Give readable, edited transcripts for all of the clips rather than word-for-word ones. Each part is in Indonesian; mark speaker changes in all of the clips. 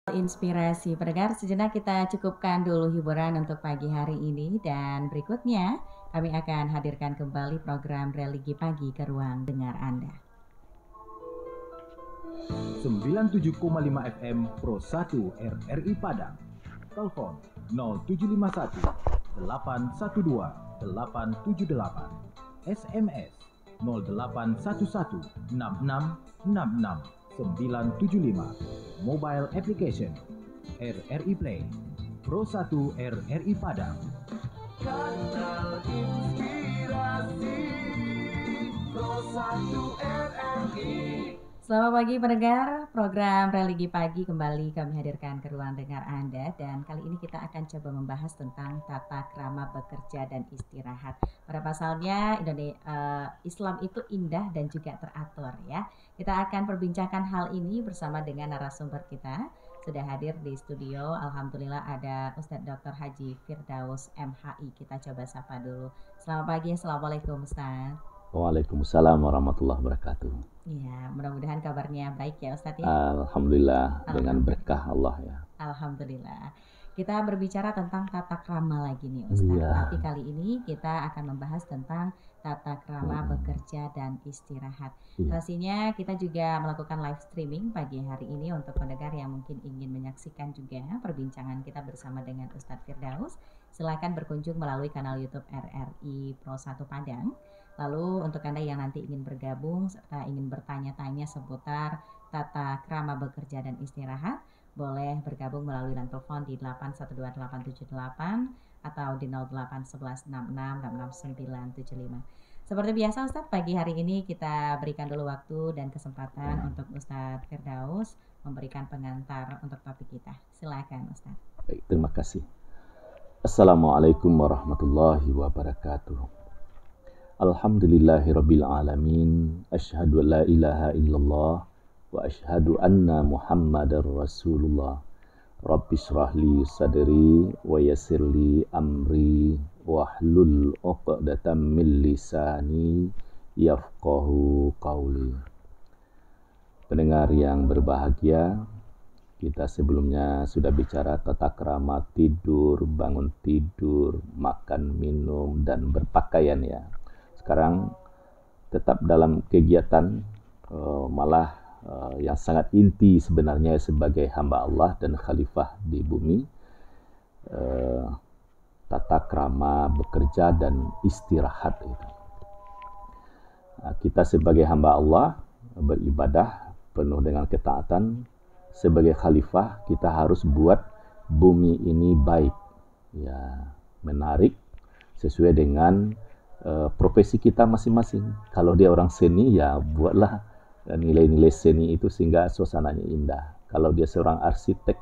Speaker 1: Inspirasi pendengar, sejenak kita cukupkan dulu hiburan untuk pagi hari ini dan berikutnya kami akan hadirkan kembali program Religi Pagi ke ruang dengar Anda.
Speaker 2: 97,5 FM Pro 1 RRI Padang. Telepon 0751 812 878. SMS 0811 66 66 975. Mobile application RRI Play. Pro 1 RRI Padang. Kanal Inspirasi Pro 1 RRI.
Speaker 1: Selamat pagi pendengar, program Religi Pagi kembali kami hadirkan ke ruang dengar Anda dan kali ini kita akan coba membahas tentang tata krama bekerja dan istirahat. Pada pasalnya Islam itu indah dan juga teratur ya. Kita akan perbincangkan hal ini bersama dengan narasumber kita. Sudah hadir di studio, alhamdulillah ada Ustadz Dr. Haji Firdaus MHI. Kita coba sapa dulu. Selamat pagi, assalamualaikum Ustadz.
Speaker 3: Waalaikumsalam warahmatullahi wabarakatuh.
Speaker 1: Ya, mudah-mudahan kabarnya baik ya Ustadz ya.
Speaker 3: Alhamdulillah dengan berkah Allah ya.
Speaker 1: Alhamdulillah. Kita berbicara tentang tata krama lagi nih Ustadz.
Speaker 3: Iya.
Speaker 1: Tapi kali ini kita akan membahas tentang tata krama bekerja dan istirahat.
Speaker 3: Iya.
Speaker 1: Pastinya kita juga melakukan live streaming pagi hari ini untuk pendengar yang mungkin ingin menyaksikan juga perbincangan kita bersama dengan Ustadz Firdaus. Silakan berkunjung melalui kanal YouTube RRI Pro 1 Padang. Lalu untuk Anda yang nanti ingin bergabung serta ingin bertanya-tanya seputar tata krama bekerja dan istirahat, boleh bergabung melalui line telepon di 8128878 atau di 081166669975. Seperti biasa Ustadz, pagi hari ini kita berikan dulu waktu dan kesempatan untuk Ustadz Firdaus memberikan pengantar untuk topik kita. Silakan Ustadz.
Speaker 3: Baik, terima kasih. Assalamualaikum warahmatullahi wabarakatuh. Alhamdulillahirabbil alamin. Asyhadu an la ilaha illallah wa asyhadu anna Muhammadar Rasulullah. Rabbi shrah li sadri wa yassir li amri wahlul 'uqdatam min lisani yafqahu qawli. Pendengar yang berbahagia, kita sebelumnya sudah bicara tata krama tidur, bangun tidur, makan, minum, dan berpakaian ya. Sekarang tetap dalam kegiatan malah yang sangat inti sebenarnya sebagai hamba Allah dan khalifah di bumi, tata krama bekerja dan istirahat itu. Nah, kita sebagai hamba Allah beribadah penuh dengan ketaatan. Sebagai khalifah kita harus buat bumi ini baik, ya, menarik sesuai dengan profesi kita masing-masing. Kalau dia orang seni, ya buatlah nilai-nilai seni itu sehingga suasananya indah. Kalau dia seorang arsitek,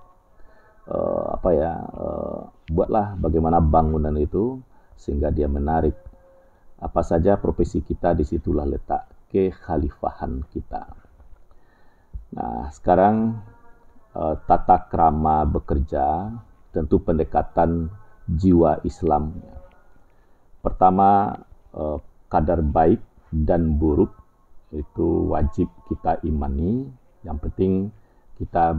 Speaker 3: buatlah bagaimana bangunan itu sehingga dia menarik. Apa saja profesi kita, disitulah letak kekhalifahan kita. Nah, sekarang tata krama bekerja, tentu pendekatan jiwa Islam. Pertama, kadar baik dan buruk itu wajib kita imani. Yang penting kita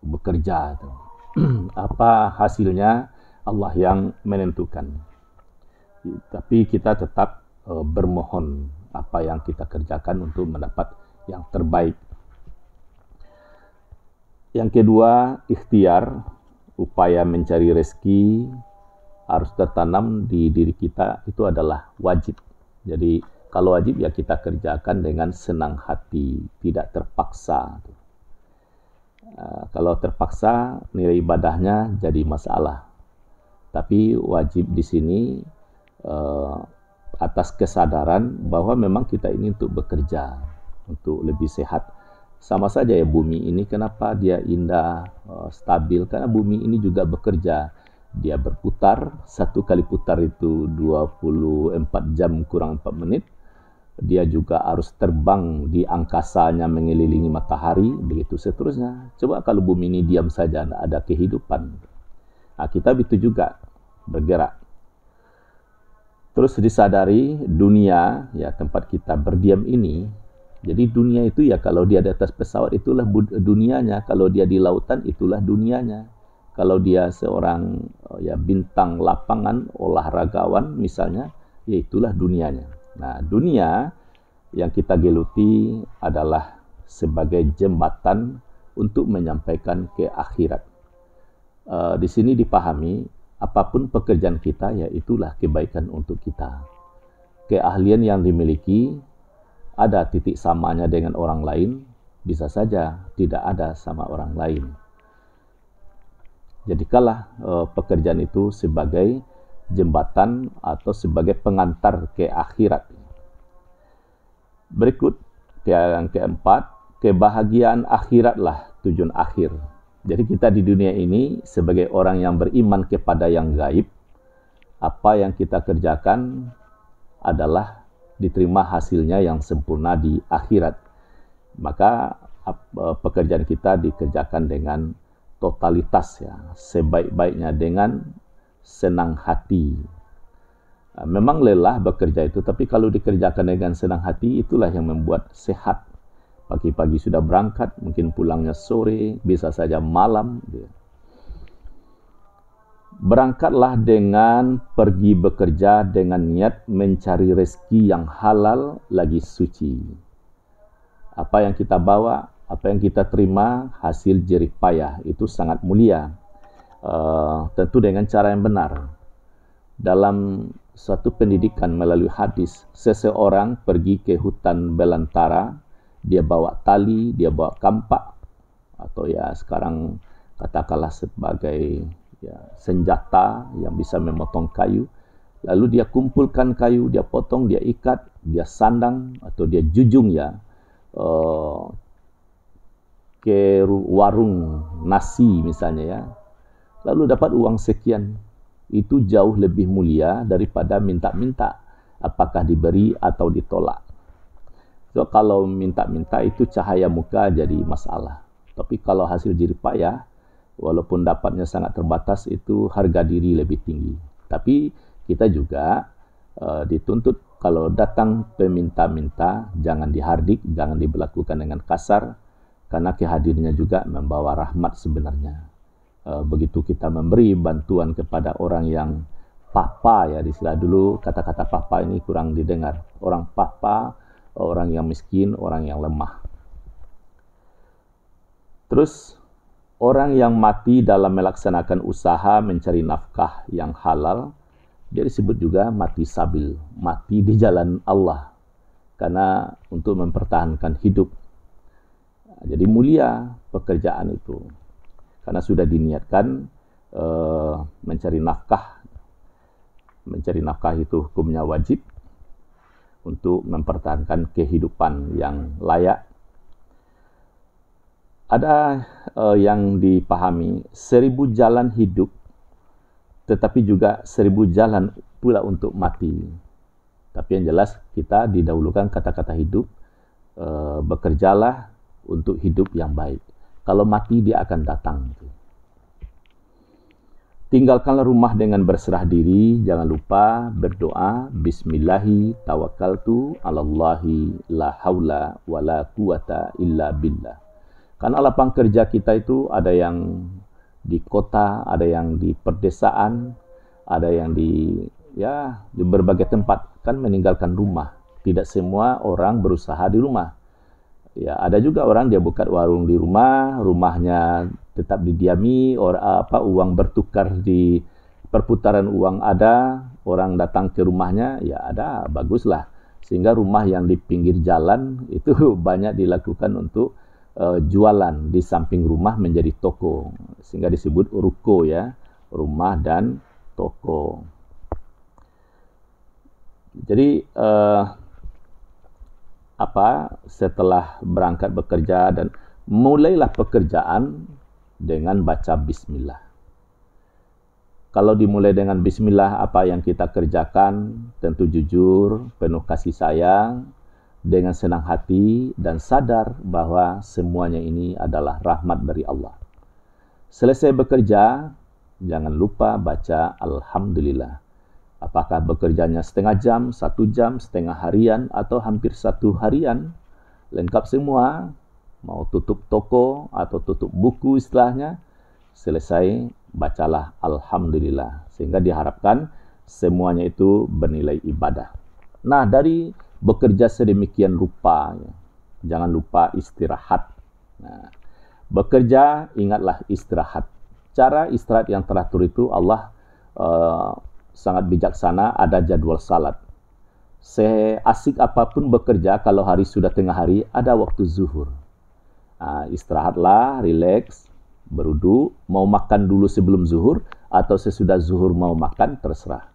Speaker 3: bekerja. Apa hasilnya Allah yang menentukan. Tapi kita tetap bermohon apa yang kita kerjakan untuk mendapat yang terbaik. Yang kedua, ikhtiar, upaya mencari rezeki harus tertanam di diri kita, itu adalah wajib. Jadi kalau wajib ya kita kerjakan dengan senang hati, tidak terpaksa. Kalau terpaksa nilai ibadahnya jadi masalah. Tapi wajib di sini atas kesadaran bahwa memang kita ini untuk bekerja, untuk lebih sehat. Sama saja ya bumi ini, kenapa dia indah, stabil? Karena bumi ini juga bekerja. Dia berputar, satu kali putar itu 24 jam kurang 4 menit. Dia juga harus terbang di angkasanya mengelilingi matahari, begitu seterusnya. Coba kalau bumi ini diam saja, tidak ada kehidupan. Nah, kita begitu juga bergerak. Terus disadari dunia, ya tempat kita berdiam ini, Jadi dunia itu ya kalau dia di atas pesawat itulah dunianya, kalau dia di lautan itulah dunianya. Kalau dia seorang ya bintang lapangan, olahragawan misalnya, ya itulah dunianya. Nah, dunia yang kita geluti adalah sebagai jembatan untuk menyampaikan ke akhirat. Di sini dipahami, apapun pekerjaan kita, ya itulah kebaikan untuk kita. Keahlian yang dimiliki, ada titik samanya dengan orang lain, bisa saja tidak ada sama orang lain. Jadikanlah pekerjaan itu sebagai jembatan atau sebagai pengantar ke akhirat. Berikut yang keempat, kebahagiaan akhiratlah tujuan akhir. Jadi kita di dunia ini sebagai orang yang beriman kepada yang gaib, apa yang kita kerjakan adalah diterima hasilnya yang sempurna di akhirat. Maka pekerjaan kita dikerjakan dengan totalitas, ya, sebaik-baiknya dengan senang hati. Memang lelah bekerja itu, tapi kalau dikerjakan dengan senang hati, itulah yang membuat sehat. Pagi-pagi sudah berangkat, mungkin pulangnya sore, bisa saja malam. Berangkatlah dengan pergi bekerja dengan niat mencari rezeki yang halal lagi suci. Apa yang kita bawa, apa yang kita terima, hasil jerih payah, itu sangat mulia. Tentu dengan cara yang benar. Dalam suatu pendidikan melalui hadis, seseorang pergi ke hutan belantara, dia bawa tali, dia bawa kampak, atau ya sekarang katakanlah sebagai ya, senjata yang bisa memotong kayu. Lalu dia kumpulkan kayu, dia potong, dia ikat, dia sandang atau dia jujung ya ke warung nasi misalnya ya. Lalu dapat uang sekian. Itu jauh lebih mulia daripada minta-minta apakah diberi atau ditolak. So, kalau minta-minta itu cahaya muka jadi masalah. Tapi kalau hasil jerih payah, walaupun dapatnya sangat terbatas, itu harga diri lebih tinggi. Tapi kita juga dituntut kalau datang peminta-minta, jangan dihardik, jangan diberlakukan dengan kasar, karena kehadirannya juga membawa rahmat sebenarnya. Begitu kita memberi bantuan kepada orang yang papa, ya istilah dulu kata-kata papa ini kurang didengar. Orang papa, orang yang miskin, orang yang lemah. Terus orang yang mati dalam melaksanakan usaha mencari nafkah yang halal, dia disebut juga mati sabil, mati di jalan Allah, karena untuk mempertahankan hidup. Jadi mulia pekerjaan itu, karena sudah diniatkan mencari nafkah. Mencari nafkah itu hukumnya wajib untuk mempertahankan kehidupan yang layak. Ada yang dipahami 1000 jalan hidup, tetapi juga 1000 jalan pula untuk mati. Tapi yang jelas kita didahulukan kata-kata hidup, bekerjalah untuk hidup yang baik. Kalau mati dia akan datang. Tinggalkanlah rumah dengan berserah diri, jangan lupa berdoa, Bismillahi tawakkaltu alallahi la haula wa la quwata illa billah. Karena lapang kerja kita itu ada yang di kota, ada yang di perdesaan, ada yang di berbagai tempat, kan meninggalkan rumah. Tidak semua orang berusaha di rumah. Ya, ada juga orang dia buka warung di rumah, rumahnya tetap didiami, uang bertukar di perputaran uang ada, orang datang ke rumahnya, ya ada, baguslah. Sehingga rumah yang di pinggir jalan itu banyak dilakukan untuk jualan, di samping rumah menjadi toko, sehingga disebut ruko ya, rumah dan toko. Jadi setelah berangkat bekerja dan mulailah pekerjaan dengan baca bismillah. Kalau dimulai dengan bismillah, apa yang kita kerjakan tentu jujur, penuh kasih sayang, dengan senang hati dan sadar bahwa semuanya ini adalah rahmat dari Allah. Selesai bekerja, jangan lupa baca alhamdulillah. Apakah bekerjanya setengah jam, 1 jam, setengah harian, atau hampir 1 harian, lengkap semua, mau tutup toko atau tutup buku istilahnya, selesai bacalah Alhamdulillah. Sehingga diharapkan semuanya itu bernilai ibadah. Nah, dari bekerja sedemikian rupa, jangan lupa istirahat. Nah, bekerja, ingatlah istirahat. Cara istirahat yang teratur itu Allah sangat bijaksana, ada jadwal salat. Seasik apapun bekerja, kalau hari sudah tengah hari, ada waktu zuhur. Istirahatlah, relax, berwudu, mau makan dulu sebelum zuhur, atau sesudah zuhur mau makan, terserah.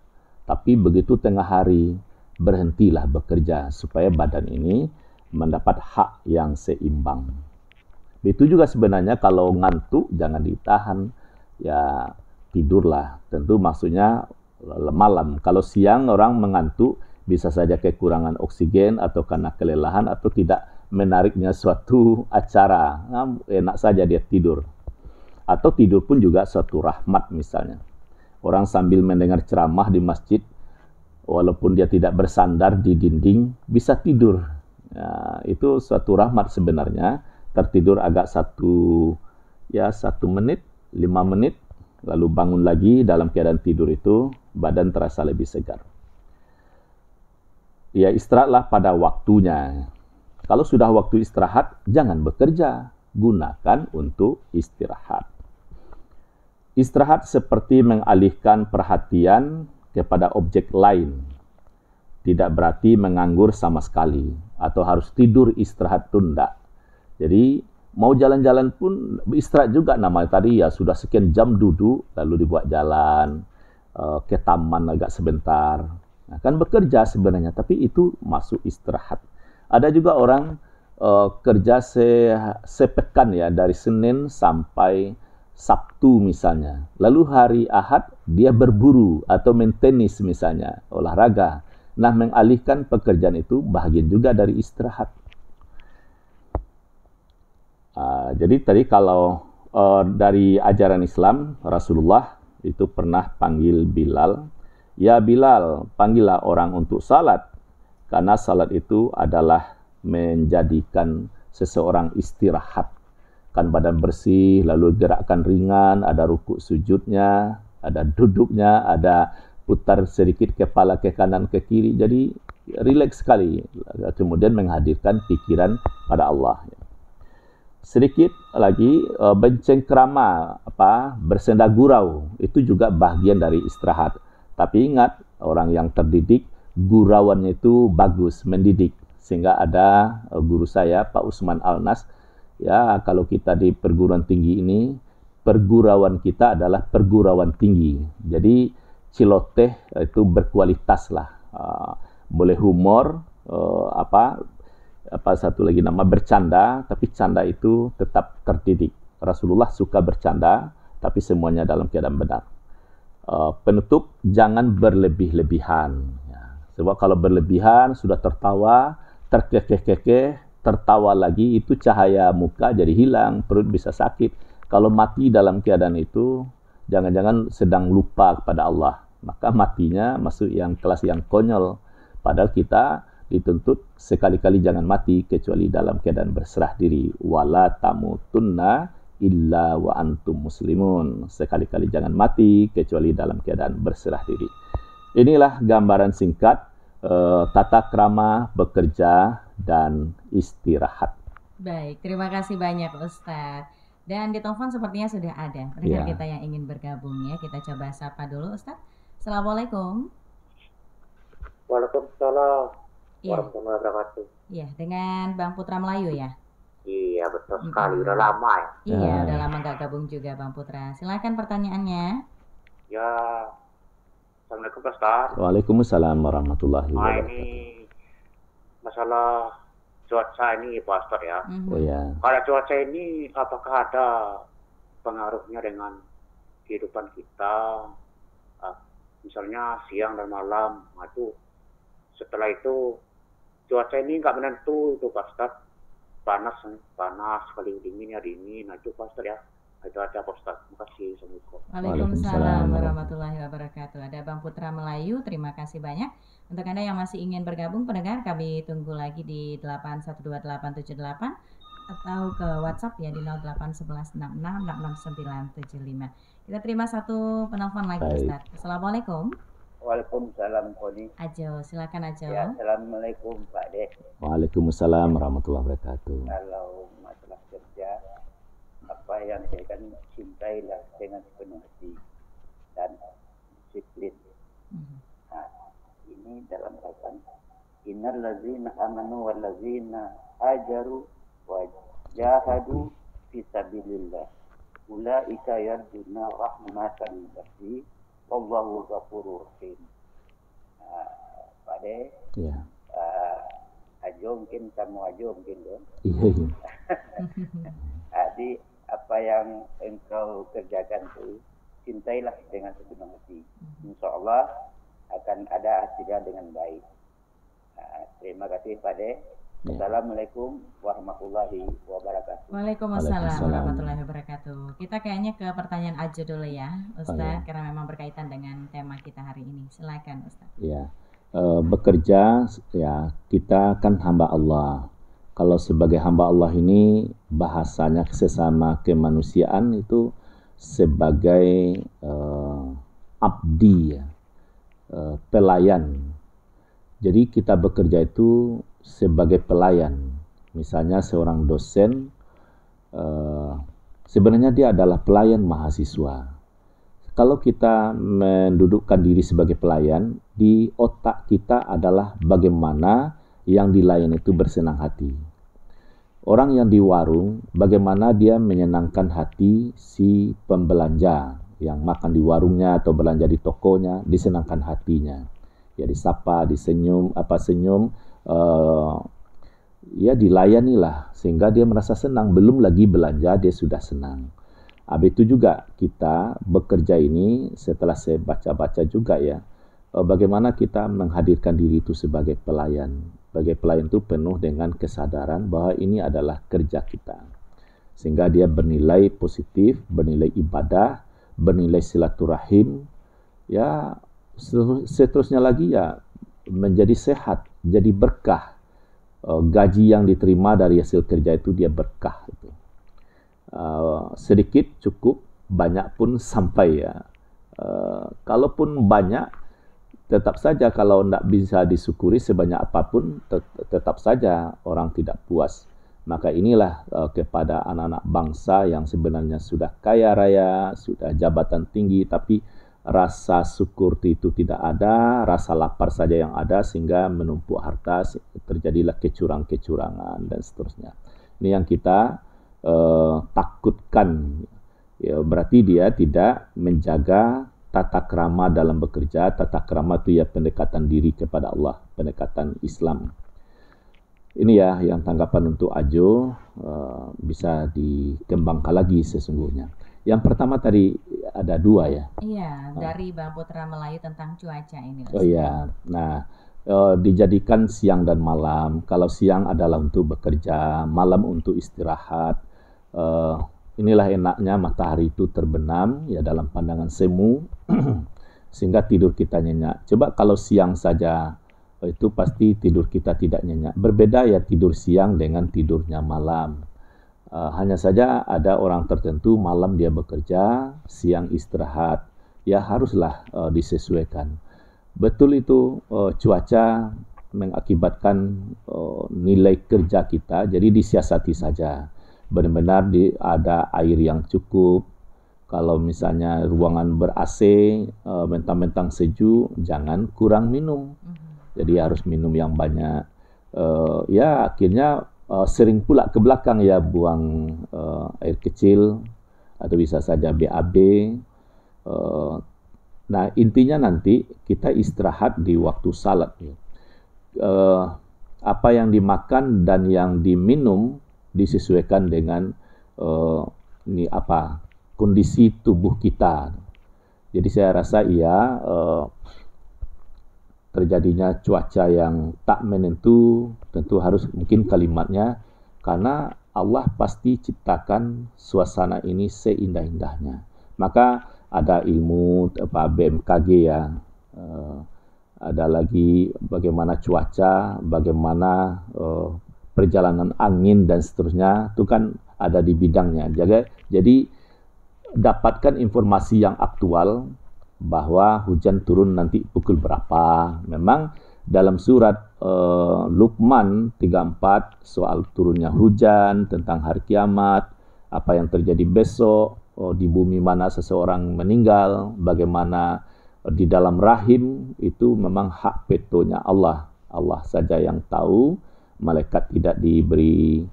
Speaker 3: Tapi begitu tengah hari, berhentilah bekerja, supaya badan ini mendapat hak yang seimbang. Itu juga sebenarnya kalau ngantuk, jangan ditahan, ya tidurlah. Tentu maksudnya malam. Kalau siang orang mengantuk, bisa saja kekurangan oksigen atau karena kelelahan atau tidak menariknya suatu acara. Nah, enak saja dia tidur. Atau tidur pun juga suatu rahmat misalnya. Orang sambil mendengar ceramah di masjid, walaupun dia tidak bersandar di dinding, bisa tidur. Ya, itu suatu rahmat sebenarnya. Tertidur agak 1 menit, 5 menit, lalu bangun lagi dalam keadaan tidur itu, badan terasa lebih segar. Ya, istirahatlah pada waktunya. Kalau sudah waktu istirahat, jangan bekerja. Gunakan untuk istirahat. Istirahat seperti mengalihkan perhatian kepada objek lain. Tidak berarti menganggur sama sekali. Atau harus tidur istirahat tunda. Jadi, mau jalan-jalan pun istirahat juga namanya tadi. Ya, sudah sekian jam duduk, lalu dibuat jalan ke taman agak sebentar. Nah, kan bekerja sebenarnya, tapi itu masuk istirahat. Ada juga orang kerja sepekan ya, dari Senin sampai Sabtu misalnya. Lalu hari Ahad dia berburu atau main tenis misalnya, olahraga. Nah, mengalihkan pekerjaan itu bahagian juga dari istirahat. Jadi tadi kalau dari ajaran Islam, Rasulullah itu pernah panggil Bilal. Ya Bilal, panggillah orang untuk salat. Karena salat itu adalah menjadikan seseorang istirahat. Kan badan bersih, lalu gerakan ringan, ada rukuk sujudnya, ada duduknya, ada putar sedikit kepala ke kanan ke kiri. Jadi rileks sekali. Kemudian menghadirkan pikiran pada Allah. Sedikit lagi bencengkrama, bersenda gurau, itu juga bagian dari istirahat. Tapi ingat, orang yang terdidik, gurauannya itu bagus, mendidik. Sehingga ada guru saya, Pak Usman Alnas, ya kalau kita di perguruan tinggi ini, pergurauan kita adalah pergurauan tinggi. Jadi ciloteh itu berkualitas lah. Boleh humor, satu lagi nama bercanda, tapi canda itu tetap terdidik. Rasulullah suka bercanda, tapi semuanya dalam keadaan benar. Penutup, jangan berlebih-lebihan. Ya. Sebab kalau berlebihan, sudah tertawa, terkekeh-kekeh, tertawa lagi, itu cahaya muka jadi hilang, perut bisa sakit. Kalau mati dalam keadaan itu, jangan-jangan sedang lupa kepada Allah. Maka matinya masuk yang kelas yang konyol. Padahal kita dituntut sekali-kali jangan mati, kecuali dalam keadaan berserah diri. Wala tamutunna illa wa antum muslimun. Sekali-kali jangan mati kecuali dalam keadaan berserah diri. Inilah gambaran singkat tata krama bekerja dan istirahat.
Speaker 1: Baik, terima kasih banyak Ustadz. Dan di telepon sepertinya sudah ada pendengar kita yang ingin bergabung ya. Kita coba sapa dulu Ustadz. Assalamualaikum.
Speaker 4: Waalaikumsalam warahmatullahi wabarakatuh.
Speaker 1: Iya, dengan Bang Putra Melayu ya.
Speaker 4: Iya betul sekali, udah lama ya.
Speaker 1: Iya, udah lama gak gabung juga Bang Putra. Silakan pertanyaannya.
Speaker 4: Ya, Assalamualaikum Ustaz.
Speaker 3: Waalaikumsalam warahmatullahi wabarakatuh.
Speaker 4: Ini masalah cuaca ini Pak Ustaz ya.
Speaker 3: Oh ya.
Speaker 4: Kalau cuaca ini apakah ada pengaruhnya dengan kehidupan kita? Misalnya siang dan malam, itu setelah itu cuaca ini nggak menentu itu Pak Ustaz. Panas, kali dingin ya dingin, itu Pak Ustaz ya. Itu aja Pak Ustaz. Terima kasih. Assalamualaikum.
Speaker 1: Waalaikumsalam warahmatullahi wabarakatuh. Ada Bang Putra Melayu, terima kasih banyak. Untuk Anda yang masih ingin bergabung pendengar, kami tunggu lagi di 8128878 atau ke WhatsApp ya di 081166669975. Kita terima satu penelpon lagi Ustaz. Assalamualaikum.
Speaker 5: Waalaikumsalam Koni.
Speaker 1: Ajo, silakan Ajo.
Speaker 5: Ya, assalamualaikum Pak Deh.
Speaker 3: Waalaikumsalam warahmatullahi wabarakatuh.
Speaker 5: Kalau masalah kerja, apa yang saya kan cintailah dengan sepenuh hati dan disiplin. Nah, ini dalam kaitan innal ladzina amanu wal ladzina hajaru wa jahadu fi sabilillah ulaika yarjuna rahmatan rabbi wallahu ghafurur rahim. Pak De,
Speaker 3: Ya.
Speaker 5: Ajo mungkin kamu Ajo mungkin dong.
Speaker 3: Iya.
Speaker 5: Jadi apa yang engkau kerjakan itu cintailah dengan sepenuh hati. Insya Allah akan ada hasilnya dengan baik. Terima kasih Pak De. Assalamualaikum warahmatullahi wabarakatuh.
Speaker 1: Waalaikumsalam warahmatullahi wabarakatuh. Kita kayaknya ke pertanyaan Ajo dulu ya, Ustaz, karena memang berkaitan dengan tema kita hari ini. Silakan Ustaz.
Speaker 3: Ya, bekerja ya kita kan hamba Allah. Kalau sebagai hamba Allah ini bahasanya sesama kemanusiaan itu sebagai abdi ya, pelayan. Jadi kita bekerja itu sebagai pelayan. Misalnya seorang dosen, sebenarnya dia adalah pelayan mahasiswa. Kalau kita mendudukkan diri sebagai pelayan, di otak kita adalah bagaimana yang dilayani itu bersenang hati. Orang yang di warung, bagaimana dia menyenangkan hati si pembelanja yang makan di warungnya atau belanja di tokonya, disenangkan hatinya. Ya disapa, disenyum, ya dilayanilah sehingga dia merasa senang. Belum lagi belanja dia sudah senang. Habis itu juga kita bekerja ini setelah saya baca-baca juga ya, bagaimana kita menghadirkan diri itu sebagai pelayan. Sebagai pelayan itu penuh dengan kesadaran bahwa ini adalah kerja kita. Sehingga dia bernilai positif, bernilai ibadah, bernilai silaturahim, ya seterusnya lagi ya menjadi sehat, jadi berkah. Gaji yang diterima dari hasil kerja itu dia berkah itu. Sedikit cukup, banyak pun sampai ya. Kalaupun banyak, tetap saja kalau tidak bisa disyukuri sebanyak apapun, tetap saja orang tidak puas. Maka inilah kepada anak-anak bangsa yang sebenarnya sudah kaya raya, sudah jabatan tinggi, tapi rasa syukur itu tidak ada, rasa lapar saja yang ada sehingga menumpuk harta, terjadilah kecurangan-kecurangan dan seterusnya. Ini yang kita takutkan. Ya, berarti dia tidak menjaga tata krama dalam bekerja. Tata krama itu ya pendekatan diri kepada Allah, pendekatan Islam. Ini ya yang tanggapan untuk Ajo, bisa dikembangkan lagi sesungguhnya. Yang pertama tadi ada dua ya.
Speaker 1: Iya, dari Bang Putra Melayu tentang cuaca ini.
Speaker 3: Oh iya, nah dijadikan siang dan malam. Kalau siang adalah untuk bekerja, malam untuk istirahat. Inilah enaknya matahari itu terbenam ya dalam pandangan semu sehingga tidur kita nyenyak. Coba kalau siang saja itu pasti tidur kita tidak nyenyak. Berbeda ya tidur siang dengan tidurnya malam. Hanya saja ada orang tertentu malam dia bekerja, siang istirahat. Ya haruslah disesuaikan. Betul itu cuaca mengakibatkan nilai kerja kita, jadi disiasati saja. Benar-benar ada air yang cukup. Kalau misalnya ruangan ber-AC, mentang-mentang sejuk, jangan kurang minum. Jadi harus minum yang banyak. Ya akhirnya sering pula ke belakang ya buang air kecil atau bisa saja BAB. Nah intinya nanti kita istirahat di waktu salat. Apa yang dimakan dan yang diminum disesuaikan dengan kondisi tubuh kita. Jadi saya rasa iya terjadinya cuaca yang tak menentu, tentu harus mungkin kalimatnya karena Allah pasti ciptakan suasana ini seindah-indahnya. Maka ada ilmu BMKG ya, ada lagi bagaimana cuaca, bagaimana perjalanan angin dan seterusnya, itu kan ada di bidangnya. Jadi dapatkan informasi yang aktual bahwa hujan turun nanti pukul berapa. Memang dalam surat Luqman 34 soal turunnya hujan, tentang hari kiamat, apa yang terjadi besok, di bumi mana seseorang meninggal, bagaimana di dalam rahim, itu memang hak vetonya Allah. Allah saja yang tahu, malaikat tidak diberi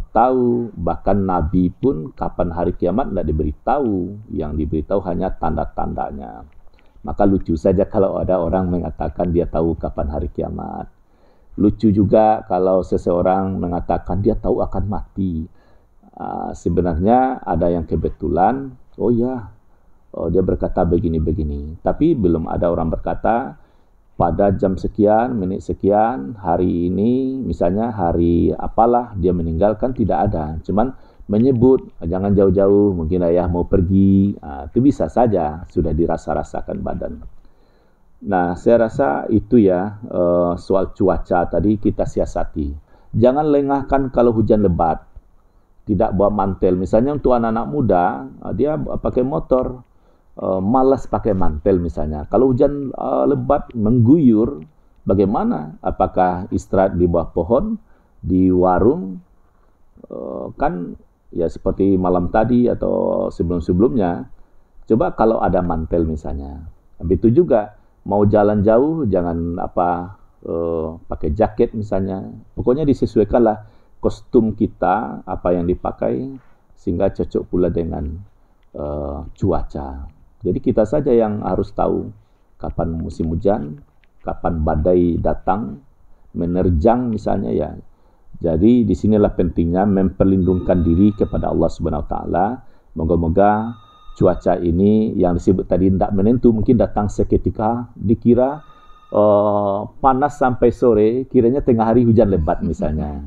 Speaker 3: tahu, bahkan Nabi pun kapan hari kiamat tidak diberitahu, yang diberitahu hanya tanda-tandanya. Maka lucu saja kalau ada orang mengatakan dia tahu kapan hari kiamat. Lucu juga kalau seseorang mengatakan dia tahu akan mati. Sebenarnya ada yang kebetulan, oh ya, dia berkata begini-begini. Tapi belum ada orang berkata, pada jam sekian, menit sekian, hari ini, misalnya hari apalah dia meninggalkan, tidak ada. Cuman menyebut, jangan jauh-jauh, mungkin ayah mau pergi, itu bisa saja, sudah dirasa-rasakan badan. Nah, saya rasa itu ya, soal cuaca tadi kita siasati. Jangan lengahkan kalau hujan lebat, tidak bawa mantel. Misalnya untuk anak-anak muda, dia pakai motor, malas pakai mantel misalnya. Kalau hujan lebat mengguyur, bagaimana? Apakah istirahat di bawah pohon, di warung? Kan ya seperti malam tadi atau sebelum-sebelumnya. Coba kalau ada mantel misalnya. Habis itu juga mau jalan jauh jangan pakai jaket misalnya. Pokoknya disesuaikanlah kostum kita apa yang dipakai sehingga cocok pula dengan cuaca. Jadi kita saja yang harus tahu kapan musim hujan, kapan badai datang, menerjang misalnya ya. Jadi di sinilah pentingnya memperlindungkan diri kepada Allah Subhanahu Wa Taala. Moga-moga cuaca ini yang disebut tadi tidak menentu, mungkin datang seketika, dikira panas sampai sore, kiranya tengah hari hujan lebat misalnya.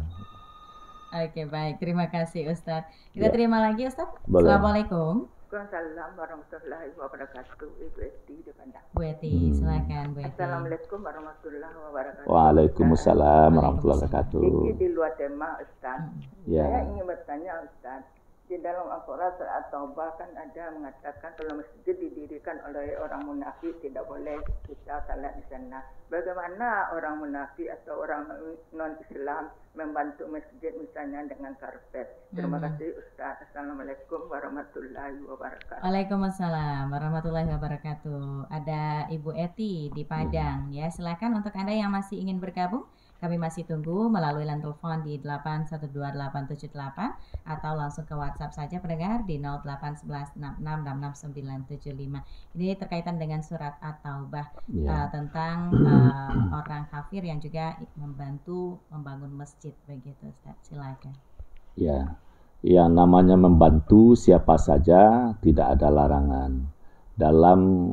Speaker 1: Oke, baik. Terima kasih Ustadz. Kita terima lagi Ustadz.
Speaker 3: Boleh.
Speaker 1: Assalamualaikum.
Speaker 6: Waalaikumsalam warahmatullahi wabarakatuh. Ibu Esti di Padang.
Speaker 1: Bu Eti, silakan Bu Eti.
Speaker 6: Assalamualaikum warahmatullahi wabarakatuh.
Speaker 3: Waalaikumsalam warahmatullahi wabarakatuh.
Speaker 6: Ini di luar tema Ustaz.
Speaker 3: Ya.
Speaker 6: Saya ingin bertanya Ustaz. Di dalam Al-Quran surat Taubah kan ada mengatakan kalau masjid didirikan oleh orang munafik tidak boleh kita salat di sana. Bagaimana orang munafik atau orang non-Islam membantu masjid misalnya dengan karpet? Terima kasih Ustaz. Assalamualaikum warahmatullahi wabarakatuh.
Speaker 1: Waalaikumsalam warahmatullahi wabarakatuh. Ada Ibu Eti di Padang ya. Silakan untuk Anda yang masih ingin bergabung. Kami masih tunggu melalui line telepon di 812878 atau langsung ke WhatsApp saja pendengar di 081166669975. Ini terkaitan dengan surat At-Taubah tentang orang kafir yang juga membantu membangun masjid begitu Ustaz. Silakan.
Speaker 3: Ya. Yang namanya membantu siapa saja tidak ada larangan. Dalam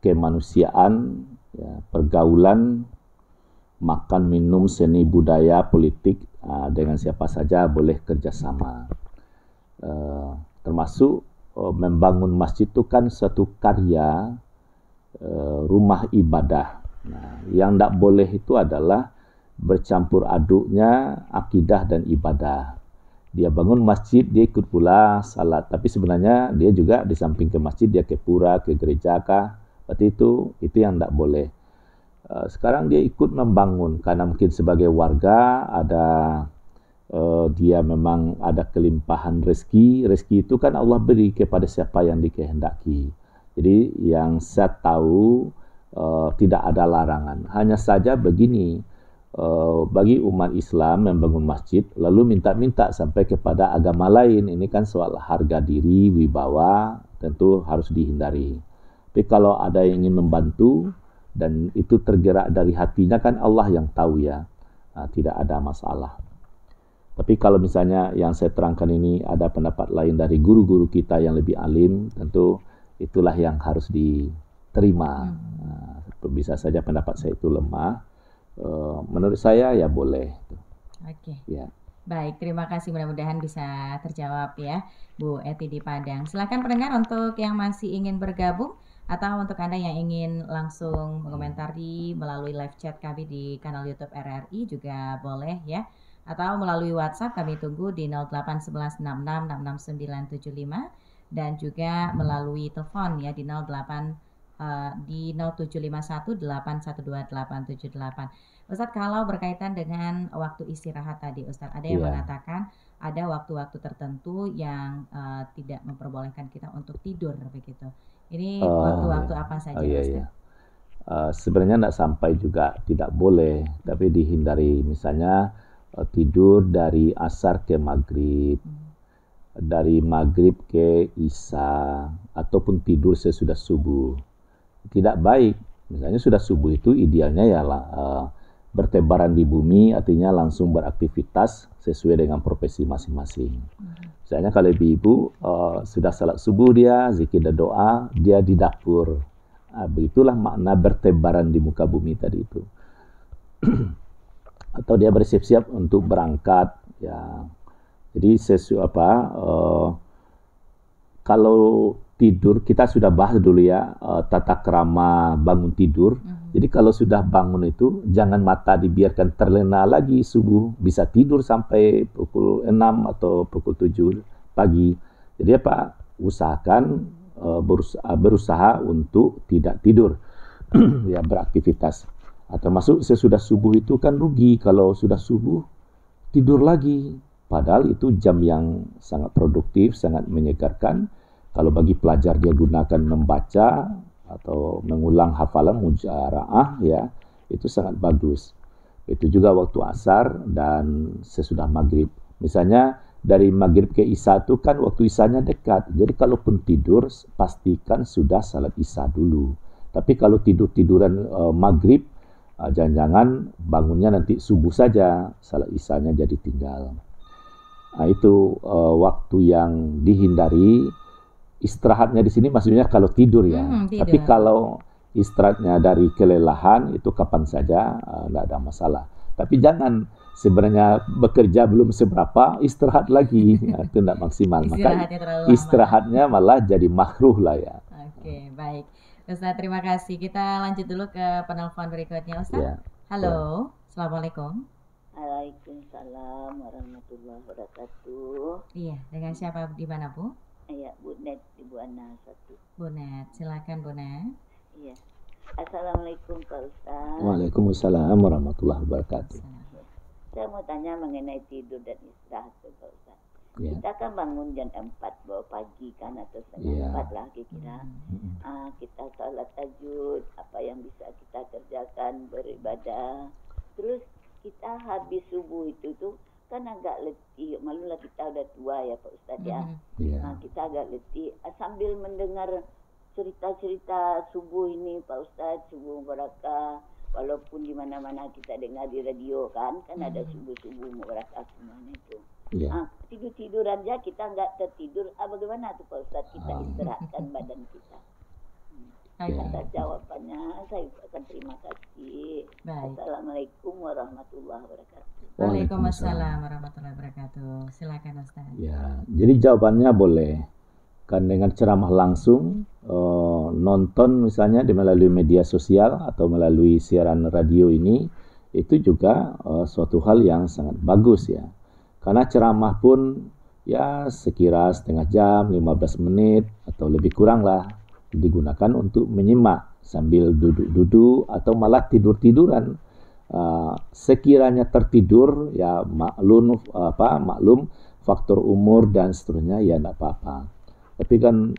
Speaker 3: kemanusiaan, ya, pergaulan, makan, minum, seni, budaya, politik, dengan siapa saja boleh kerjasama. Termasuk membangun masjid itu kan suatu karya rumah ibadah. Nah, yang tidak boleh itu adalah bercampur aduknya akidah dan ibadah. Dia bangun masjid, dia ikut pula salat. Tapi sebenarnya dia juga di samping ke masjid, dia ke pura, ke gereja kah. Berarti itu yang tidak boleh. Sekarang dia ikut membangun karena mungkin sebagai warga ada dia memang ada kelimpahan rezeki. Rezeki itu kan Allah beri kepada siapa yang dikehendaki. Jadi yang saya tahu tidak ada larangan. Hanya saja begini, bagi umat Islam membangun masjid lalu minta-minta sampai kepada agama lain, ini kan soal harga diri, wibawa, tentu harus dihindari. Tapi kalau ada yang ingin membantu dan itu tergerak dari hatinya, kan Allah yang tahu ya, tidak ada masalah. Tapi kalau misalnya yang saya terangkan ini ada pendapat lain dari guru-guru kita yang lebih alim, tentu itulah yang harus diterima. Bisa saja pendapat saya itu lemah. Menurut saya ya boleh.
Speaker 1: Oke.
Speaker 3: Ya.
Speaker 1: Baik, terima kasih, mudah-mudahan bisa terjawab ya Bu Eti di Padang. Silakan pendengar untuk yang masih ingin bergabung atau untuk Anda yang ingin langsung mengomentari melalui live chat kami di kanal YouTube RRI juga boleh ya. Atau melalui WhatsApp kami tunggu di 081166669975 dan juga melalui telepon ya di 0751812878. Ustadz, kalau berkaitan dengan waktu istirahat tadi, Ustadz, ada yang
Speaker 3: Iya.
Speaker 1: mengatakan ada waktu-waktu tertentu yang tidak memperbolehkan kita untuk tidur begitu. Ini waktu-waktu apa saja,
Speaker 3: iya,
Speaker 1: Ustadz?
Speaker 3: iya. Sebenarnya tidak sampai juga tidak boleh, tapi dihindari. Misalnya tidur dari asar ke maghrib, dari maghrib ke isya, ataupun tidur sesudah subuh. Tidak baik. Misalnya sudah subuh itu idealnya ya bertebaran di bumi, artinya langsung beraktivitas sesuai dengan profesi masing-masing. Misalnya kalau ibu-ibu sudah salat subuh dia, zikir dan doa, dia di dapur. Begitulah makna bertebaran di muka bumi tadi itu. Atau dia bersiap-siap untuk berangkat. Ya. Jadi kalau tidur, kita sudah bahas dulu ya tata krama bangun tidur. Jadi kalau sudah bangun itu jangan mata dibiarkan terlena lagi subuh, bisa tidur sampai pukul 6 atau pukul 7 pagi. Jadi usahakan berusaha untuk tidak tidur, ya beraktivitas. Termasuk sesudah subuh itu kan rugi kalau sudah subuh tidur lagi. Padahal itu jam yang sangat produktif, sangat menyegarkan. Kalau bagi pelajar dia gunakan membaca atau mengulang hafalan mujaraah ya, itu sangat bagus. Itu juga waktu asar dan sesudah maghrib. Misalnya dari maghrib ke isya itu kan waktu isyanya dekat. Jadi kalaupun tidur pastikan sudah salat isya dulu. Tapi kalau tiduran maghrib, jangan-jangan bangunnya nanti subuh saja, salat isyanya jadi tinggal. Itu waktu yang dihindari. Istirahatnya di sini maksudnya kalau tidur ya.
Speaker 1: Tidur.
Speaker 3: Tapi kalau istirahatnya dari kelelahan itu kapan saja tidak ada masalah. Tapi jangan sebenarnya bekerja belum seberapa istirahat lagi, itu tidak maksimal. Maka istirahatnya malah jadi makruh lah ya.
Speaker 1: Oke, baik. Ustaz, terima kasih. Kita lanjut dulu ke penelpon berikutnya, Ustaz.
Speaker 3: Ya.
Speaker 1: Halo, Assalamualaikum.
Speaker 7: Waalaikumsalam warahmatullahi wabarakatuh.
Speaker 1: Iya, dengan siapa di mana, Bu?
Speaker 7: Iya, Bu Net di Bu Ana 1.
Speaker 1: Bu Net, silakan Bu Net.
Speaker 7: Iya. Assalamualaikum Pak Ustaz.
Speaker 3: Waalaikumsalam warahmatullahi wabarakatuh.
Speaker 7: Saya mau tanya mengenai tidur dan istirahat Pak Ustaz.
Speaker 3: Ya.
Speaker 7: Kita kan bangun jam 4 pagi kan atau setengah 4 lah kira-kira. Kita sholat tahajud, apa yang bisa kita kerjakan, beribadah. Terus kita habis subuh itu tuh kan agak letih, malulah kita udah tua ya Pak Ustaz ya. Kita agak letih sambil mendengar cerita-cerita subuh ini Pak Ustaz, subuh barakah. Walaupun di mana-mana kita dengar di radio kan ada subuh-subuh barakah semuanya itu. Tidur-tidur aja kita nggak tertidur. Bagaimana tuh Pak Ustaz kita istirahatkan badan kita? Atas jawabannya saya akan terima kasih.
Speaker 1: Baik.
Speaker 7: Assalamualaikum warahmatullahi wabarakatuh.
Speaker 1: Waalaikumsalam warahmatullahi wabarakatuh. Silakan Ustaz.
Speaker 3: Ya, jadi jawabannya boleh. Kan dengan ceramah langsung, nonton misalnya di melalui media sosial atau melalui siaran radio ini, itu juga suatu hal yang sangat bagus ya. Karena ceramah pun ya sekira setengah jam, 15 menit atau lebih kurang lah digunakan untuk menyimak sambil duduk-duduk atau malah tidur-tiduran. Sekiranya tertidur ya maklum faktor umur dan seterusnya ya tidak apa-apa. Tapi kan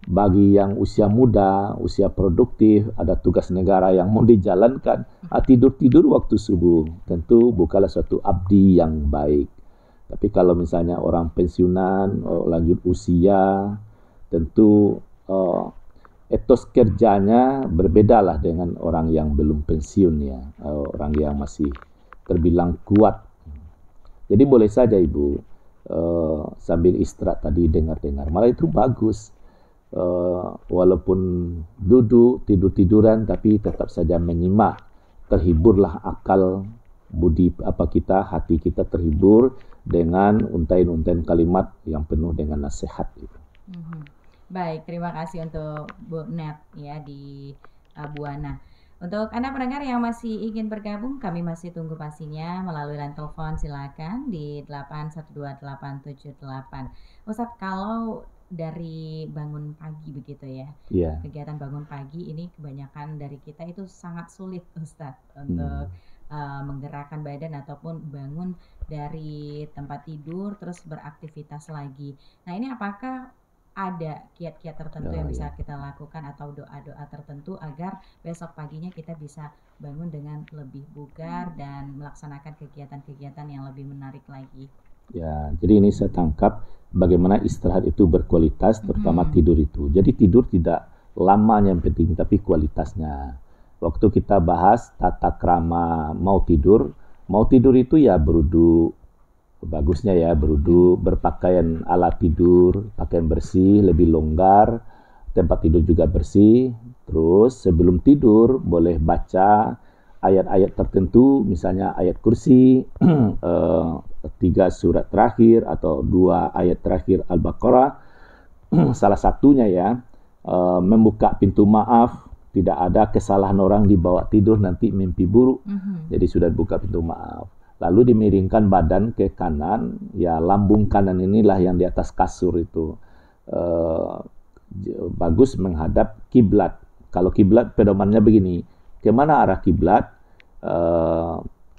Speaker 3: bagi yang usia muda, usia produktif, ada tugas negara yang mau dijalankan, tidur-tidur waktu subuh tentu bukanlah suatu abdi yang baik. Tapi kalau misalnya orang pensiunan, lanjut usia, tentu etos kerjanya berbedalah dengan orang yang belum pensiun ya, orang yang masih terbilang kuat. Jadi boleh saja Ibu sambil istirahat tadi dengar-dengar, malah itu bagus. Walaupun duduk tidur-tiduran tapi tetap saja menyimak, terhiburlah akal hati kita terhibur dengan untayan-untayan kalimat yang penuh dengan nasihat gitu.
Speaker 1: Baik, terima kasih untuk Bu Net ya di Buana. Untuk Anda pendengar yang masih ingin bergabung, kami masih tunggu pastinya melalui line telepon, silakan di 812-878. Ustadz, kalau dari bangun pagi begitu ya, kegiatan bangun pagi ini kebanyakan dari kita itu sangat sulit Ustadz untuk menggerakkan badan ataupun bangun dari tempat tidur terus beraktivitas lagi. Nah, ini apakah ada kiat-kiat tertentu yang bisa kita lakukan atau doa-doa tertentu agar besok paginya kita bisa bangun dengan lebih bugar dan melaksanakan kegiatan-kegiatan yang lebih menarik lagi?
Speaker 3: Ya, jadi ini saya tangkap bagaimana istirahat itu berkualitas, terutama tidur itu. Jadi tidur tidak lamanya yang penting, tapi kualitasnya. Waktu kita bahas tata krama mau tidur itu ya berwudu. Bagusnya ya berwudu, berpakaian alat tidur, pakaian bersih, lebih longgar, tempat tidur juga bersih. Terus sebelum tidur boleh baca ayat-ayat tertentu, misalnya ayat kursi, 3 surat terakhir atau 2 ayat terakhir Al-Baqarah. Salah satunya ya, membuka pintu maaf, tidak ada kesalahan orang dibawa tidur nanti mimpi buruk. Jadi sudah buka pintu maaf. Lalu dimiringkan badan ke kanan, ya lambung kanan inilah yang di atas kasur itu bagus menghadap kiblat. Kalau kiblat pedomannya begini, kemana arah kiblat?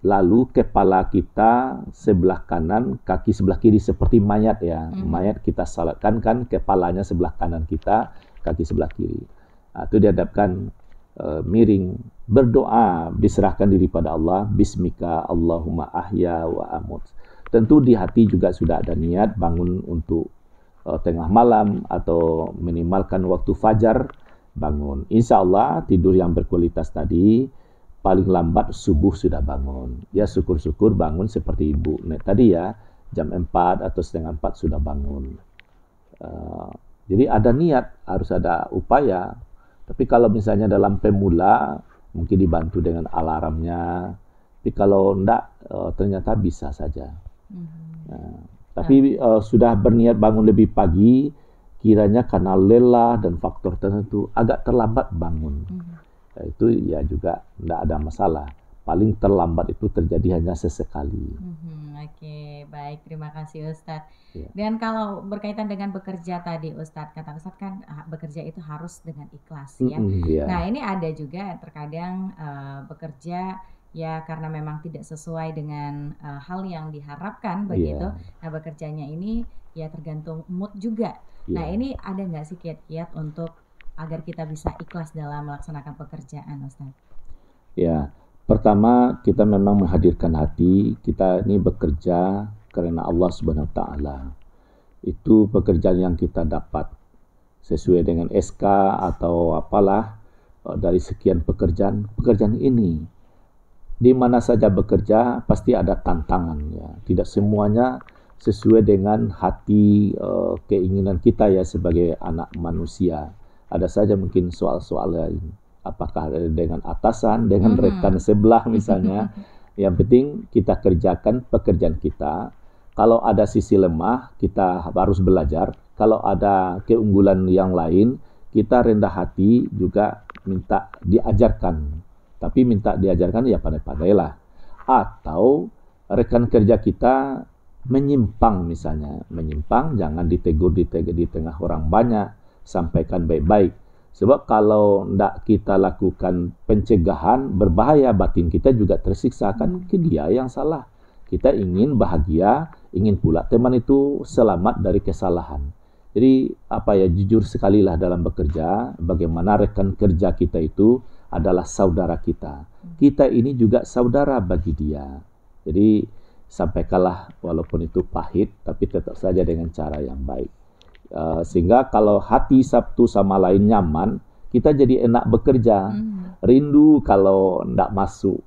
Speaker 3: Lalu kepala kita sebelah kanan, kaki sebelah kiri seperti mayat ya. Mayat kita salatkan kan kepalanya sebelah kanan kita, kaki sebelah kiri. Nah, itu dihadapkan miring, berdoa, diserahkan diri pada Allah, bismika Allahumma ahya wa amut. Tentu di hati juga sudah ada niat bangun untuk tengah malam atau minimalkan waktu fajar bangun. Insya Allah tidur yang berkualitas tadi paling lambat subuh sudah bangun. Ya syukur-syukur bangun seperti Ibu Net tadi ya, jam 4 atau setengah 4 sudah bangun. Jadi ada niat, harus ada upaya. Tapi kalau misalnya dalam pemula, mungkin dibantu dengan alarmnya. Tapi kalau enggak, ternyata bisa saja. Tapi sudah berniat bangun lebih pagi, kiranya karena lelah dan faktor tertentu, agak terlambat bangun. Itu ya juga enggak ada masalah. Paling terlambat itu terjadi hanya sesekali.
Speaker 1: Oke, baik. Terima kasih Ustadz. Ya. Dan kalau berkaitan dengan bekerja tadi Ustadz, kata Ustadz kan bekerja itu harus dengan ikhlas ya. Nah ini ada juga terkadang bekerja ya karena memang tidak sesuai dengan hal yang diharapkan begitu. Nah bekerjanya ini ya tergantung mood juga. Nah ini ada nggak sih kiat-kiat untuk agar kita bisa ikhlas dalam melaksanakan pekerjaan Ustadz?
Speaker 3: Ya. Pertama, kita memang menghadirkan hati, kita ini bekerja karena Allah Subhanahu wa taala. Itu pekerjaan yang kita dapat sesuai dengan SK atau apalah dari sekian pekerjaan ini. Di mana saja bekerja pasti ada tantangan ya. Tidak semuanya sesuai dengan hati keinginan kita ya sebagai anak manusia. Ada saja mungkin soal-soal lain. Apakah dengan atasan, dengan rekan sebelah misalnya. Yang penting kita kerjakan pekerjaan kita. Kalau ada sisi lemah, kita harus belajar. Kalau ada keunggulan yang lain, kita rendah hati juga minta diajarkan. Tapi minta diajarkan ya pandai-pandailah. Atau rekan kerja kita menyimpang misalnya. Menyimpang, jangan ditegur di tengah orang banyak. Sampaikan baik-baik. Sebab kalau tidak kita lakukan pencegahan, berbahaya, batin kita juga tersiksa. Kan mungkin dia yang salah. Kita ingin bahagia, ingin pula teman itu selamat dari kesalahan. Jadi jujur sekali lah dalam bekerja, bagaimana rekan kerja kita itu adalah saudara kita. Kita ini juga saudara bagi dia. Jadi sampaikanlah walaupun itu pahit, tapi tetap saja dengan cara yang baik. Sehingga kalau hati satu sama lain nyaman, kita jadi enak bekerja. Rindu kalau tidak masuk,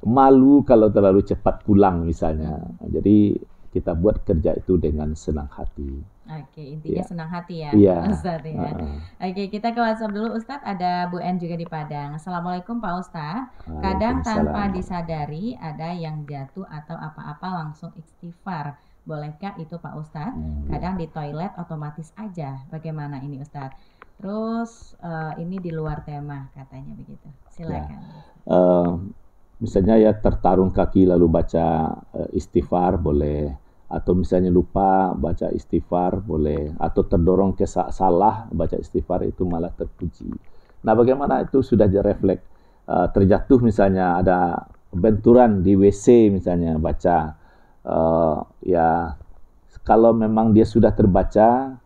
Speaker 3: malu kalau terlalu cepat pulang misalnya. Jadi kita buat kerja itu dengan senang hati.
Speaker 1: Oke, intinya
Speaker 3: Ya.
Speaker 1: senang hati ya,
Speaker 3: Iya.
Speaker 1: Ustadz ya. Oke, kita ke WhatsApp dulu Ustadz. Ada Bu En juga di Padang. Assalamualaikum Pak Ustadz. Kadang tanpa
Speaker 3: Waalaikumsalam.
Speaker 1: disadari ada yang jatuh atau apa-apa langsung istighfar. Bolehkah itu Pak Ustadz? Kadang di toilet otomatis aja. Bagaimana ini Ustadz? Terus ini di luar tema katanya begitu. Silakan.
Speaker 3: Misalnya ya tertarung kaki lalu baca istighfar boleh, atau misalnya lupa baca istighfar boleh, atau terdorong ke salah baca istighfar itu malah terpuji. Nah, bagaimana itu sudah refleks terjatuh misalnya ada benturan di WC misalnya baca ya kalau memang dia sudah terbaca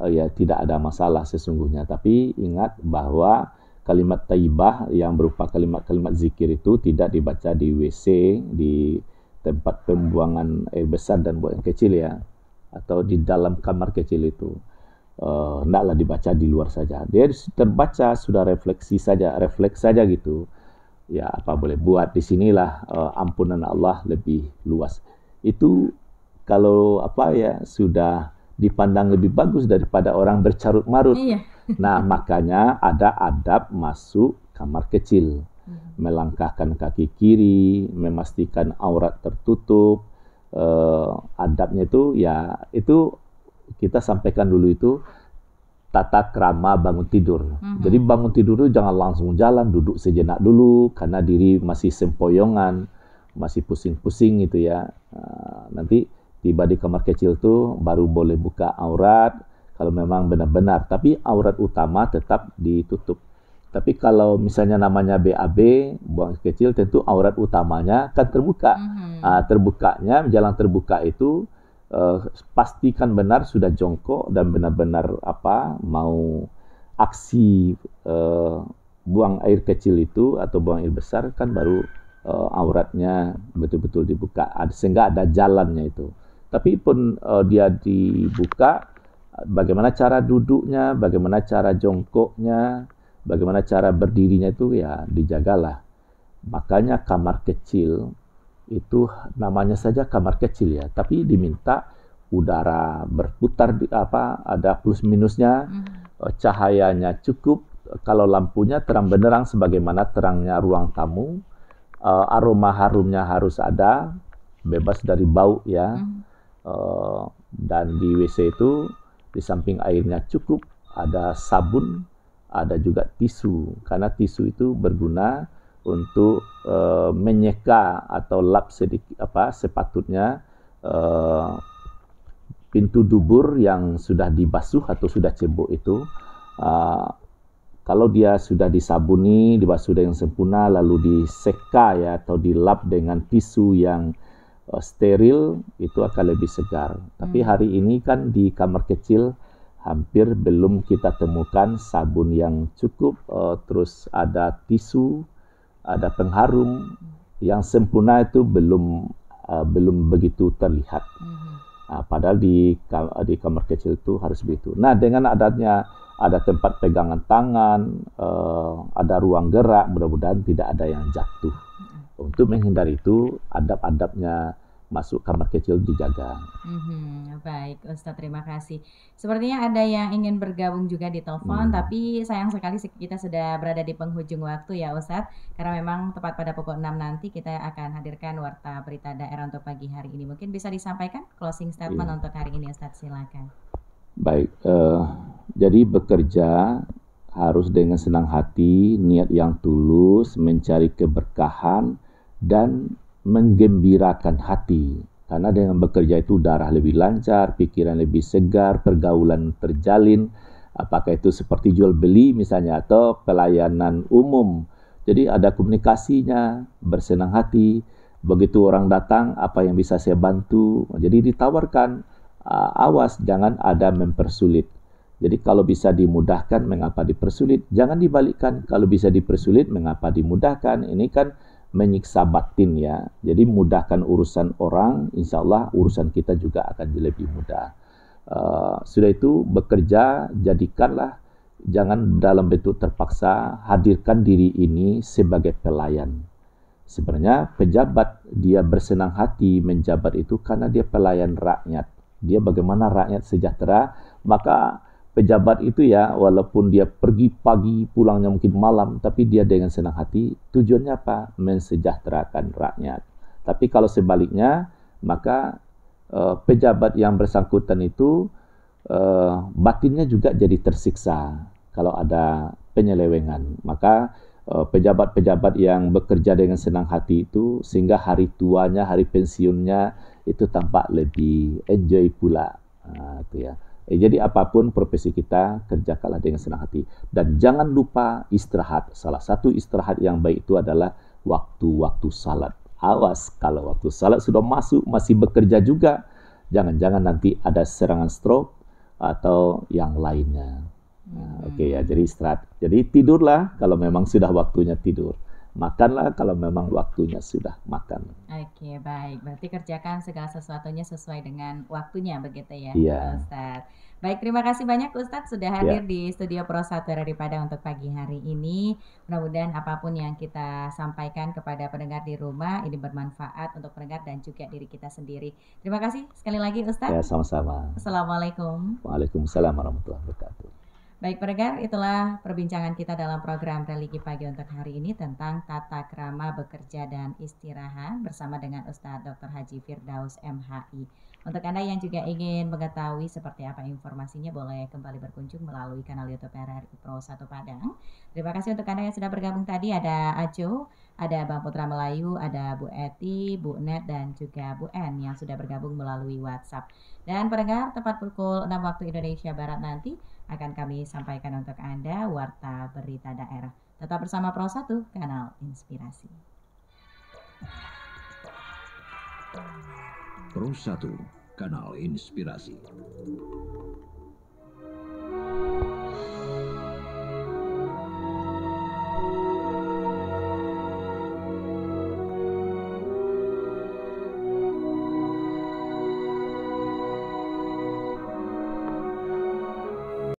Speaker 3: ya tidak ada masalah sesungguhnya, tapi ingat bahwa kalimat thayyibah yang berupa kalimat-kalimat zikir itu tidak dibaca di WC, di tempat pembuangan air besar dan buang air kecil ya, atau di dalam kamar kecil itu. Hendaklah dibaca di luar saja. Dia terbaca sudah refleks saja gitu. Ya apa boleh buat, di sinilah ampunan Allah lebih luas. Itu kalau sudah dipandang lebih bagus daripada orang bercarut marut.
Speaker 1: Iya.
Speaker 3: Nah, makanya ada adab masuk kamar kecil. Melangkahkan kaki kiri, memastikan aurat tertutup. Adabnya itu ya itu kita sampaikan dulu itu tata krama bangun tidur. Jadi bangun tidur itu jangan langsung jalan, duduk sejenak dulu karena diri masih sempoyongan, masih pusing-pusing gitu ya. Nanti tiba di kamar kecil itu baru boleh buka aurat kalau memang benar-benar, tapi aurat utama tetap ditutup. Tapi kalau misalnya namanya BAB, buang kecil, tentu aurat utamanya kan terbuka. Terbukanya, jalan terbuka itu pastikan benar sudah jongkok dan benar-benar mau aksi buang air kecil itu atau buang air besar kan baru auratnya betul-betul dibuka, sehingga ada jalannya itu. Tapi pun dia dibuka, bagaimana cara duduknya, bagaimana cara jongkoknya, bagaimana cara berdirinya itu ya dijagalah. Makanya kamar kecil itu namanya saja kamar kecil ya, tapi diminta udara berputar ada plus minusnya, cahayanya cukup, kalau lampunya terang benderang sebagaimana terangnya ruang tamu, aroma harumnya harus ada, bebas dari bau ya. Dan di WC itu di samping airnya cukup ada sabun, ada juga tisu, karena tisu itu berguna untuk menyeka atau lap sedikit sepatutnya pintu dubur yang sudah dibasuh atau sudah cebok itu. Kalau dia sudah disabuni, dibasuh dengan sempurna, lalu diseka ya atau dilap dengan tisu yang steril, itu akan lebih segar. Tapi hari ini kan di kamar kecil hampir belum kita temukan sabun yang cukup, terus ada tisu, ada pengharum yang sempurna itu belum begitu terlihat. Padahal di kamar kecil itu harus begitu. Nah, dengan adanya ada tempat pegangan tangan, ada ruang gerak, mudah-mudahan tidak ada yang jatuh. Untuk menghindari itu, adab-adabnya masuk kamar kecil dijaga.
Speaker 1: Baik, Ustadz, terima kasih. Sepertinya ada yang ingin bergabung juga di telepon, tapi sayang sekali kita sudah berada di penghujung waktu ya Ustadz, karena memang tepat pada pukul 6 nanti kita akan hadirkan Warta Berita Daerah untuk pagi hari ini. Mungkin bisa disampaikan closing statement untuk hari ini Ustadz, silakan.
Speaker 3: Baik, jadi bekerja harus dengan senang hati, niat yang tulus, mencari keberkahan dan menggembirakan hati. Karena dengan bekerja itu darah lebih lancar, pikiran lebih segar, pergaulan terjalin, apakah itu seperti jual beli misalnya atau pelayanan umum. Jadi ada komunikasinya, bersenang hati. Begitu orang datang, apa yang bisa saya bantu. Jadi ditawarkan, awas jangan ada mempersulit. Jadi kalau bisa dimudahkan, mengapa dipersulit? Jangan dibalikkan, kalau bisa dipersulit, mengapa dimudahkan? Ini kan menyiksa batin ya. Jadi mudahkan urusan orang, insya Allah urusan kita juga akan lebih mudah. Sudah itu bekerja, jadikanlah, jangan dalam bentuk terpaksa, hadirkan diri ini sebagai pelayan. Sebenarnya pejabat dia bersenang hati menjabat itu karena dia pelayan rakyat. Dia bagaimana rakyat sejahtera, maka pejabat itu ya walaupun dia pergi pagi pulangnya mungkin malam, tapi dia dengan senang hati. Tujuannya apa? Mensejahterakan rakyat. Tapi kalau sebaliknya, maka pejabat yang bersangkutan itu batinnya juga jadi tersiksa kalau ada penyelewengan. Maka pejabat-pejabat yang bekerja dengan senang hati itu sehingga hari tuanya, hari pensiunnya itu tampak lebih enjoy pula. Itu ya. Jadi apapun profesi kita, kerjakanlah dengan senang hati. Dan jangan lupa istirahat. Salah satu istirahat yang baik itu adalah waktu-waktu salat. Awas kalau waktu salat sudah masuk masih bekerja juga, jangan-jangan nanti ada serangan stroke atau yang lainnya. Oke ya, jadi istirahat. Jadi tidurlah kalau memang sudah waktunya tidur. Makanlah kalau memang waktunya sudah makan.
Speaker 1: Oke, baik. Berarti kerjakan segala sesuatunya sesuai dengan waktunya begitu ya,
Speaker 3: Iya.
Speaker 1: Ustadz. Baik, terima kasih banyak Ustadz sudah hadir di studio Pro 1 RRI Padang untuk pagi hari ini. Mudah-mudahan apapun yang kita sampaikan kepada pendengar di rumah ini bermanfaat untuk pendengar dan juga diri kita sendiri. Terima kasih sekali lagi Ustadz.
Speaker 3: Ya, sama-sama.
Speaker 1: Assalamualaikum.
Speaker 3: Waalaikumsalam warahmatullahi wabarakatuh.
Speaker 1: Baik pendengar, itulah perbincangan kita dalam program Religi Pagi untuk hari ini tentang tata krama bekerja dan istirahat bersama dengan Ustadz Dr. Haji Firdaus MHI. Untuk Anda yang juga ingin mengetahui seperti apa informasinya, boleh kembali berkunjung melalui kanal YouTube RRI Pro 1 Padang. Terima kasih untuk Anda yang sudah bergabung tadi. Ada Aco, ada Bang Putra Melayu, ada Bu Eti, Bu Net, dan juga Bu En yang sudah bergabung melalui WhatsApp. Dan pendengar, tepat pukul 6 waktu Indonesia Barat nanti akan kami sampaikan untuk Anda Warta Berita Daerah. Tetap bersama Pro 1, Kanal Inspirasi.
Speaker 2: Pro 1, Kanal Inspirasi.